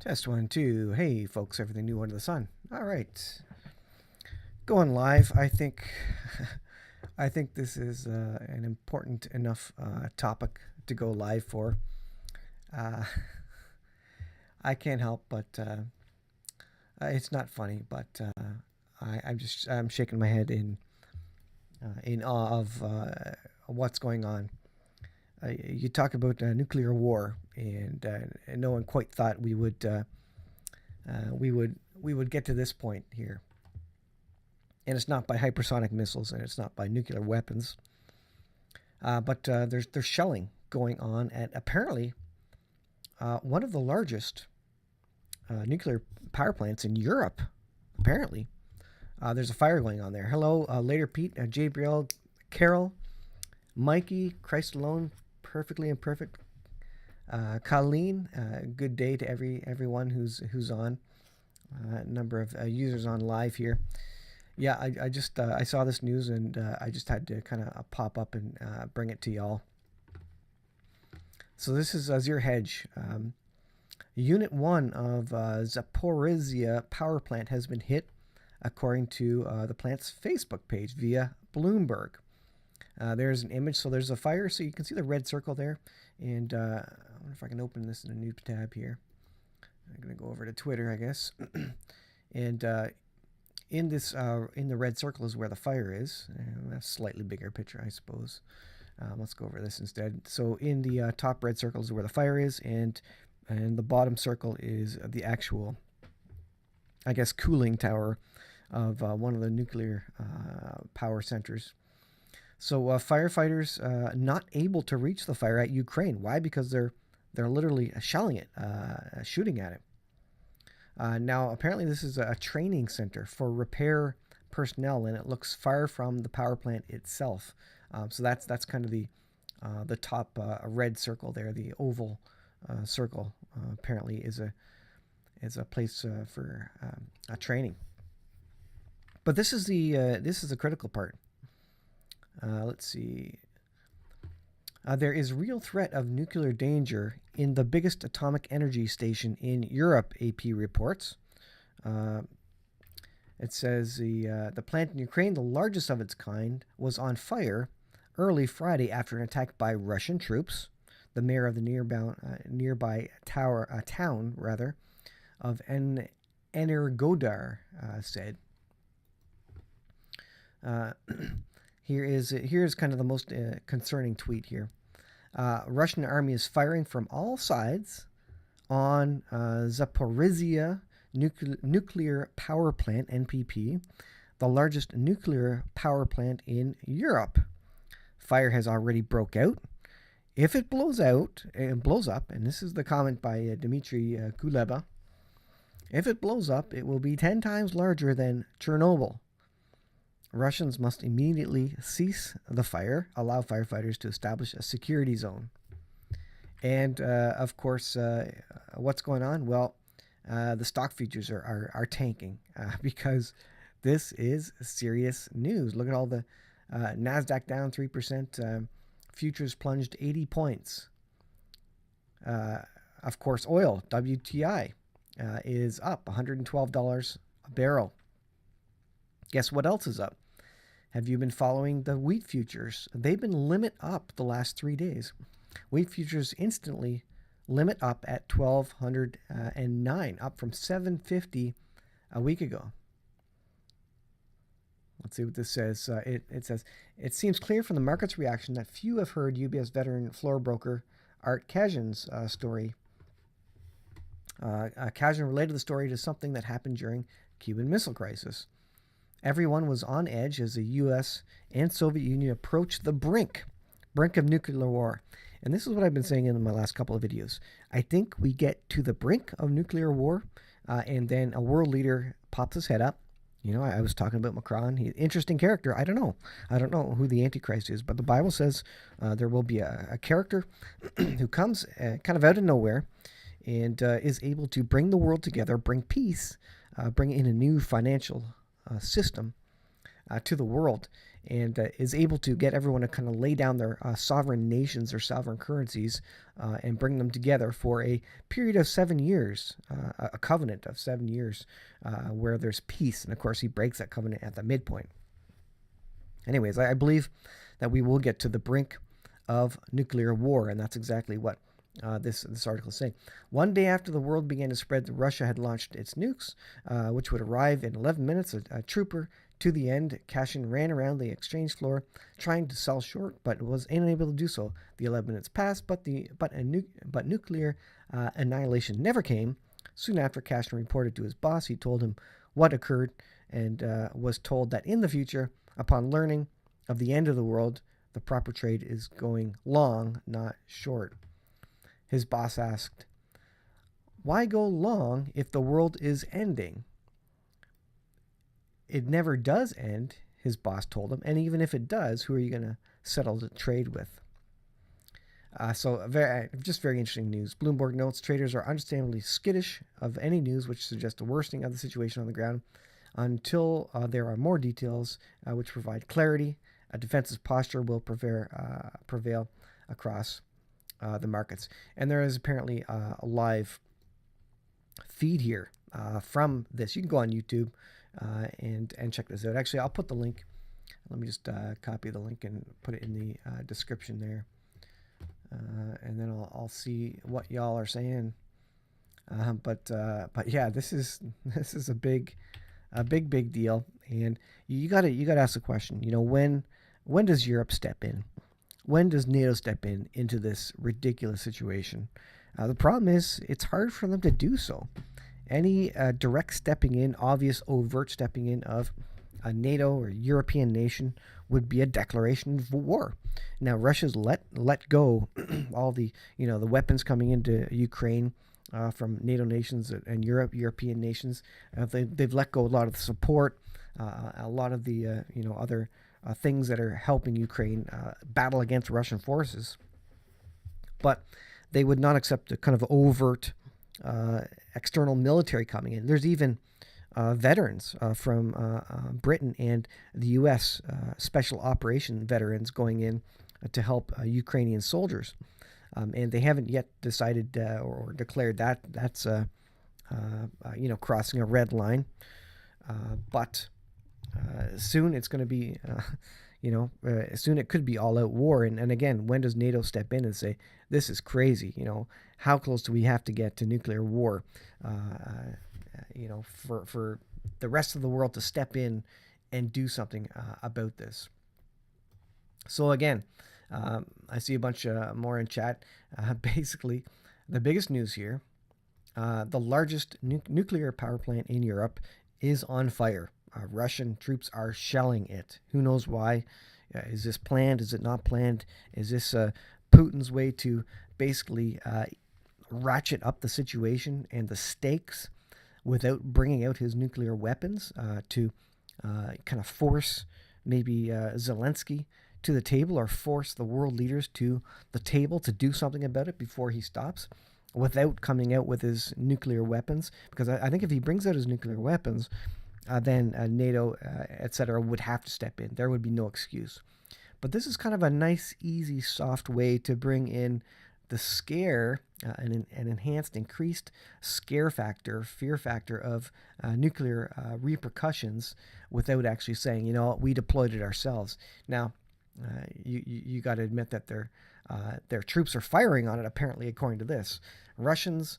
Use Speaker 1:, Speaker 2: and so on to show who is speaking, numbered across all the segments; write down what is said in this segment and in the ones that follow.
Speaker 1: Test one, two. Hey, folks, everything new under the sun. All right, going live. I think, I think this is an important enough topic to go live for. Uh, I can't help but it's not funny, but I'm shaking my head in awe of what's going on. You talk about nuclear war, and no one quite thought we would get to this point here. And it's not by hypersonic missiles, and it's not by nuclear weapons, but there's shelling going on at apparently one of the largest nuclear power plants in Europe. Apparently, there's a fire going on there. Hello, later Pete, Gabriel, Carol, Mikey, Christ alone, perfectly imperfect. Colleen, good day to everyone who's on. Number of users on live here. Yeah, I just I saw this news, and I just had to kind of pop up and bring it to y'all. So this is Azure Hedge. Unit 1 of Zaporizhia power plant has been hit, according to the plant's Facebook page via Bloomberg. There's an image, so there's a fire, so you can see the red circle there. And I wonder if I can open this in a new tab here. I'm going to go over to Twitter, I guess. And in the red circle is where the fire is. A slightly bigger picture, I suppose. Let's go over this instead. So in the top red circle is where the fire is, and the bottom circle is the actual, I guess, cooling tower of one of the nuclear power centers. So firefighters not able to reach the fire at Ukraine. Why? Because they're literally shelling it, shooting at it. Now, apparently, this is a training center for repair personnel, and it looks far from the power plant itself. So that's kind of the top red circle there. The oval circle apparently is a place for a training. But this is the critical part. Let's see. There is real threat of nuclear danger in the biggest atomic energy station in Europe, AP reports. It says the plant in Ukraine, the largest of its kind, was on fire early Friday after an attack by Russian troops. The mayor of the nearby town of Energodar said. Here's kind of the most concerning tweet here. Russian army is firing from all sides on Zaporizhia nuclear power plant, NPP, the largest nuclear power plant in Europe. Fire has already broke out. If it blows up, and this is the comment by Dmitry Kuleba, if it blows up, it will be 10 times larger than Chernobyl. Russians must immediately cease the fire, allow firefighters to establish a security zone. And, of course, what's going on? Well, the stock futures are tanking because this is serious news. Look at all the NASDAQ down 3%. Futures plunged 80 points. Of course, oil, WTI, is up $112 a barrel. Guess what else is up? Have you been following the wheat futures? They've been limit up the last 3 days. Wheat futures instantly limit up at 1,209, up from 750 a week ago. Let's see what this says. It says, it seems clear from the market's reaction that few have heard UBS veteran floor broker Art Kazan's story. Kazan related the story to something that happened during Cuban Missile Crisis. Everyone was on edge as the U.S. and Soviet Union approached the brink of nuclear war. And this is what I've been saying in my last couple of videos. I think we get to the brink of nuclear war, and then a world leader pops his head up. You know, I was talking about Macron. Interesting character. I don't know who the Antichrist is, but the Bible says there will be a character who comes kind of out of nowhere and is able to bring the world together, bring peace, bring in a new financial system to the world, and is able to get everyone to kind of lay down their sovereign nations or sovereign currencies and bring them together for a period of 7 years, a covenant of 7 years where there's peace. And of course, he breaks that covenant at the midpoint. Anyways, I believe that we will get to the brink of nuclear war, and that's exactly what this article is saying. One day after the world began to spread that Russia had launched its nukes, which would arrive in 11 minutes, a trooper to the end, Kashin ran around the exchange floor trying to sell short, but was unable to do so. The 11 minutes passed, but nuclear annihilation never came. Soon after, Kashin reported to his boss. He told him what occurred and was told that in the future, upon learning of the end of the world, the proper trade is going long, not short. His boss asked, "Why go long if the world is ending?" "It never does end," his boss told him, "and even if it does, who are you going to settle the trade with?" Just very interesting news. Bloomberg notes traders are understandably skittish of any news which suggests a worsening of the situation on the ground until there are more details which provide clarity. A defensive posture will prevail across the markets. And there is apparently a live feed here from this. You can go on YouTube and check this out. Actually, I'll put the link. Let me just copy the link and put it in the description there. And then I'll see what y'all are saying. But yeah, this is a big deal. And you gotta ask the question. When does Europe step in? When does NATO step into this ridiculous situation? The problem is it's hard for them to do so. Any direct stepping in, obvious, overt stepping in of a NATO or European nation would be a declaration of war. Now Russia's let go all the the weapons coming into Ukraine from NATO nations and European nations. They've let go a lot of the support, a lot of the other things that are helping Ukraine battle against Russian forces. But they would not accept a kind of overt external military coming in. There's even veterans from Britain and the U.S. Special Operation veterans going in to help Ukrainian soldiers. And they haven't yet decided or declared that that's crossing a red line. But soon it's going to be, soon it could be all-out war. And again, when does NATO step in and say, this is crazy? How close do we have to get to nuclear war? For the rest of the world to step in and do something about this. So again, I see a bunch more in chat. Basically, the biggest news here, the largest nuclear power plant in Europe is on fire. Russian troops are shelling it. Who knows why? Is this planned? Is it not planned? Is this Putin's way to basically ratchet up the situation and the stakes without bringing out his nuclear weapons to kind of force maybe Zelensky to the table, or force the world leaders to the table to do something about it before he stops, without coming out with his nuclear weapons? Because I think if he brings out his nuclear weapons, then NATO, etc., would have to step in. There would be no excuse. But this is kind of a nice, easy, soft way to bring in the scare, an enhanced, increased scare factor, fear factor of nuclear repercussions, without actually saying, we deployed it ourselves. Now, you got to admit that their troops are firing on it, apparently, according to this. Russians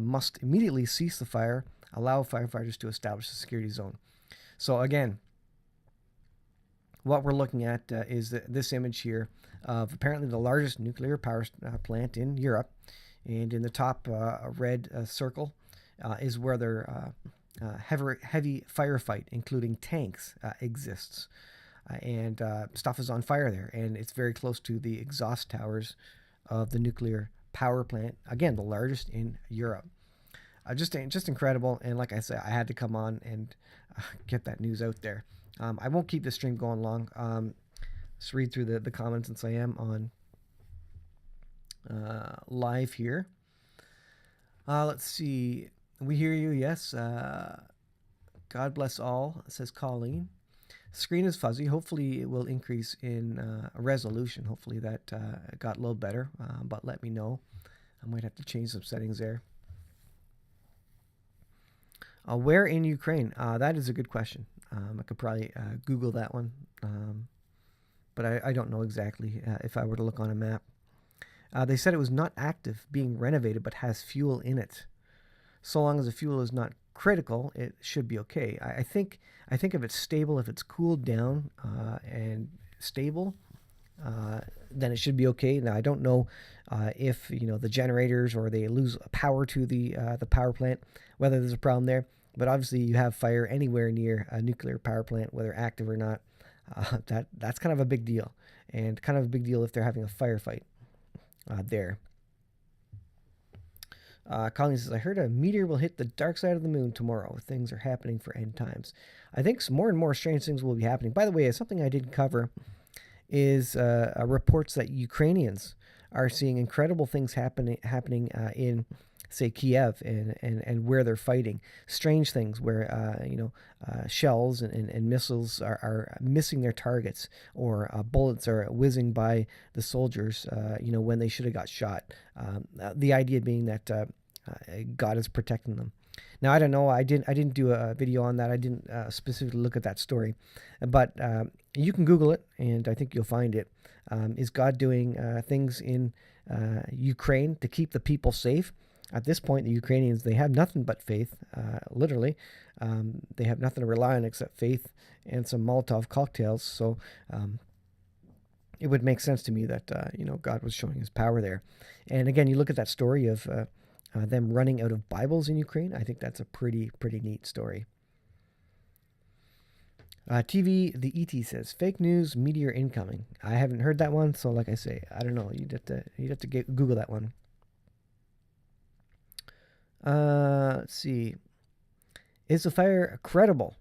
Speaker 1: must immediately cease the fire, allow firefighters to establish a security zone. So again, what we're looking at is this image here of apparently the largest nuclear power plant in Europe. And in the top red circle is where their heavy firefight, including tanks, exists. And stuff is on fire there. And it's very close to the exhaust towers of the nuclear power plant. Again, the largest in Europe. Just incredible. And like I said, I had to come on and get that news out there. I won't keep the stream going long. Let's read through the comments since I am on live here. Let's see. We hear you. Yes. God bless all, says Colleen. Screen is fuzzy. Hopefully, it will increase in resolution. Hopefully, that got a little better. But let me know. I might have to change some settings there. Where in Ukraine? That is a good question. I could probably Google that one. But I don't know exactly if I were to look on a map. They said it was not active, being renovated, but has fuel in it. So long as the fuel is not critical, it should be okay. I think if it's stable, if it's cooled down and stable, then it should be okay. Now I don't know if the generators or they lose power to the power plant, whether there's a problem there. But obviously, you have fire anywhere near a nuclear power plant, whether active or not. That's kind of a big deal, and kind of a big deal if they're having a firefight there. Colleen says, I heard a meteor will hit the dark side of the moon tomorrow. Things are happening for end times. I think more and more strange things will be happening. By the way, something I didn't cover is reports that Ukrainians are seeing incredible things happening in, say, Kiev and where they're fighting. Strange things where shells and missiles are missing their targets, or bullets are whizzing by the soldiers when they should have got shot. The idea being that God is protecting them. Now I don't know. I didn't do a video on that. I didn't specifically look at that story, but you can Google it, and I think you'll find it. Is God doing things in Ukraine to keep the people safe? At this point, the Ukrainians, they have nothing but faith. Literally, they have nothing to rely on except faith and some Molotov cocktails. So it would make sense to me that God was showing His power there. And again, you look at that story of them running out of Bibles in Ukraine. I think that's a pretty neat story. TV, the ET says, fake news, meteor incoming. I haven't heard that one, so like I say, I don't know. You'd have to Google that one. Let's see. Is the fire credible?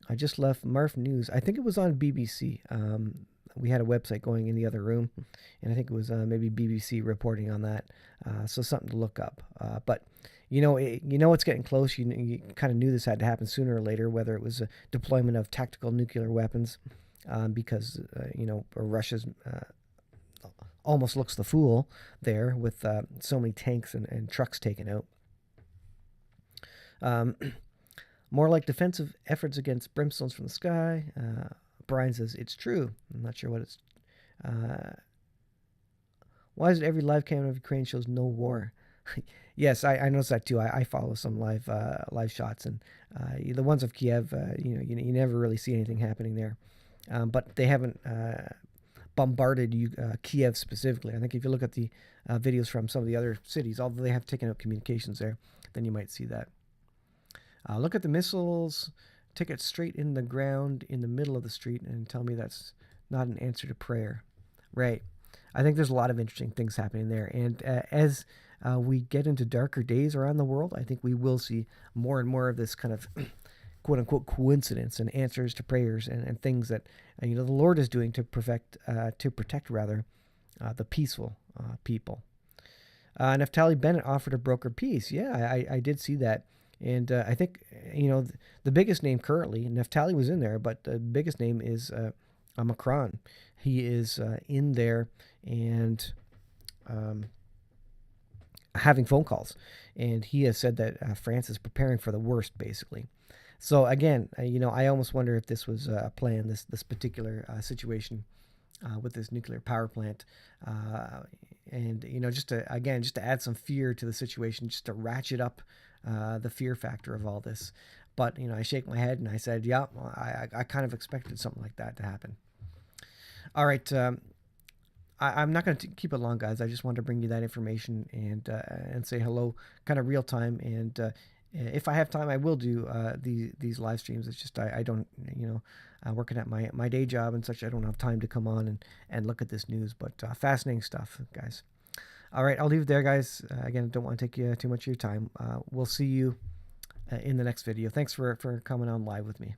Speaker 1: I just left Marf News. I think it was on BBC. We had a website going in the other room, and I think it was maybe BBC reporting on that. So something to look up. But it's getting close. You kind of knew this had to happen sooner or later, whether it was a deployment of tactical nuclear weapons, because Russia's almost looks the fool there with so many tanks and trucks taken out. More like defensive efforts against brimstones from the sky. Brian says, it's true. I'm not sure what it's... why is it every live cam of Ukraine shows no war? Yes, I noticed that too. I follow some live shots, and the ones of Kiev, you never really see anything happening there. But they haven't bombarded Kiev specifically. I think if you look at the videos from some of the other cities, although they have taken out communications there, then you might see that. Look at the missiles, take it straight in the ground in the middle of the street, and tell me that's not an answer to prayer. Right. I think there's a lot of interesting things happening there. And as we get into darker days around the world, I think we will see more and more of this kind of quote-unquote coincidence and answers to prayers and things that the Lord is doing to protect the peaceful people. Naftali Bennett offered a broker peace. Yeah, I did see that. And I think, the biggest name currently, Naftali was in there, but the biggest name is Macron. He is in there and having phone calls. And he has said that France is preparing for the worst, basically. So again, I almost wonder if this was a plan, this particular situation with this nuclear power plant. And, just to add some fear to the situation, just to ratchet up the fear factor of all this. But, I shake my head and I said, yeah, I kind of expected something like that to happen. All right. I'm not going to keep it long, guys. I just wanted to bring you that information and say hello kind of real time. And if I have time, I will do these live streams. It's just I don't, working at my day job and such, I don't have time to come on and look at this news. But fascinating stuff, guys. All right, I'll leave it there, guys. Again, don't want to take too much of your time. We'll see you in the next video. Thanks for coming on live with me.